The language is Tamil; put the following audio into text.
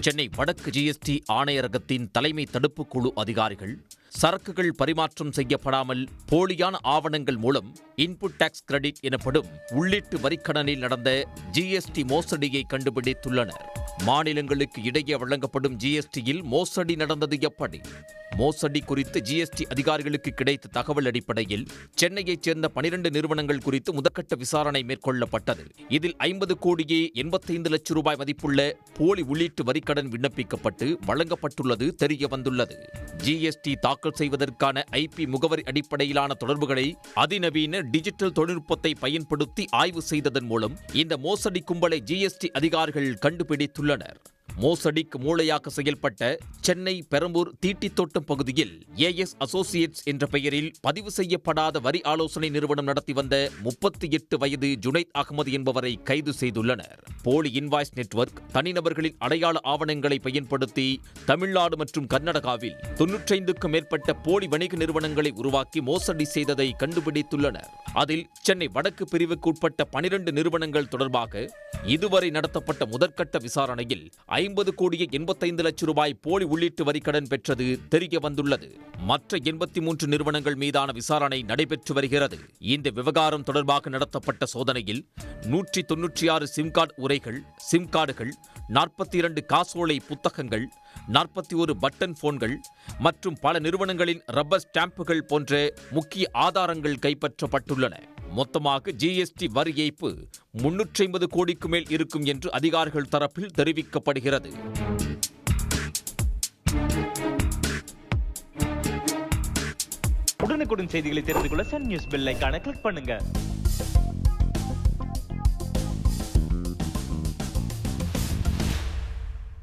சென்னை வடக்கு ஜிஎஸ்டி ஆணையரகத்தின் தலைமை தடுப்பு குழு அதிகாரிகள் சரக்குகள் பரிமாற்றம் செய்யப்படாமல் போலியான ஆவணங்கள் மூலம் இன்புட் டாக்ஸ் கிரெடிட் எனப்படும் உள்ளீட்டு வரிக்கடனில் நடந்த ஜிஎஸ்டி மோசடியை கண்டுபிடித்துள்ளனர். மாநிலங்களுக்கு இடையே வழங்கப்படும் ஜிஎஸ்டியில் மோசடி நடந்தது எப்படி? மோசடி குறித்து ஜிஎஸ்டி அதிகாரிகளுக்கு கிடைத்த தகவல் அடிப்படையில் சென்னையைச் சேர்ந்த 12 நிறுவனங்கள் குறித்து முதற்கட்ட விசாரணை மேற்கொள்ளப்பட்டது. இதில் 50 கோடியே 85 லட்சம் ரூபாய் மதிப்புள்ள போலி உள்ளீட்டு வரிக்கடன் விண்ணப்பிக்கப்பட்டு வழங்கப்பட்டுள்ளது தெரிய வந்துள்ளது. ஜிஎஸ்டி தாக்கல் செய்வதற்கான ஐபி முகவரி அடிப்படையிலான தொடர்புகளை அதிநவீன டிஜிட்டல் தொழில்நுட்பத்தை பயன்படுத்தி ஆய்வு செய்ததன் மூலம் இந்த மோசடி கும்பலை ஜிஎஸ்டி அதிகாரிகள் கண்டுபிடித்துள்ளனர். மோசடிக்கு மூளையாக செயல்பட்ட சென்னை பெரம்பூர் தீட்டித்தோட்டம் பகுதியில் ஏஎஸ் அசோசியேட்ஸ் என்ற பெயரில் பதிவு செய்யப்படாத வரி ஆலோசனை நிறுவனம் நடத்தி வந்த 38 வயது ஜுனைத் அகமது என்பவரை கைது செய்துள்ளனர். போலி இன்வாய்ஸ் நெட்வொர்க் தனிநபர்களின் அடையாள ஆவணங்களை பயன்படுத்தி தமிழ்நாடு மற்றும் கர்நாடகாவில் 95க்கும் மேற்பட்ட போலி வணிக நிறுவனங்களை உருவாக்கி மோசடி செய்ததை கண்டுபிடித்துள்ளனர். அதில் சென்னை வடக்கு பிரிவுக்கு உட்பட்ட 12 நிறுவனங்கள் தொடர்பாக இதுவரை நடத்தப்பட்ட முதற்கட்ட விசாரணையில் 50 கோடியே 85 லட்சம் ரூபாய் போலி உள்ளீட்டு வரிக்கடன் பெற்றது தெரிய வந்துள்ளது. மற்ற 83 நிறுவனங்கள் மீதான விசாரணை நடைபெற்று வருகிறது. இந்த விவகாரம் தொடர்பாக நடத்தப்பட்ட சோதனையில் 196 சிம் கார்டு உரைகள், சிம் கார்டுகள், 42 காசோலை புத்தகங்கள், 41 பட்டன் போன்கள் மற்றும் பல நிறுவனங்களின் ரப்பர் ஸ்டாம்புகள் போன்ற முக்கிய ஆதாரங்கள் கைப்பற்றப்பட்டுள்ளன. மொத்தமாக ஜிஎஸ்டி வரி ஏய்ப்பு 350 கோடிக்கு மேல் இருக்கும் என்று அதிகாரிகள் தரப்பில் தெரிவிக்கப்படுகிறது. உடனுக்குடன் செய்திகளை தெரிந்து கொள்ள சன் நியூஸ் பெல் ஐகானை கிளிக் பண்ணுங்க.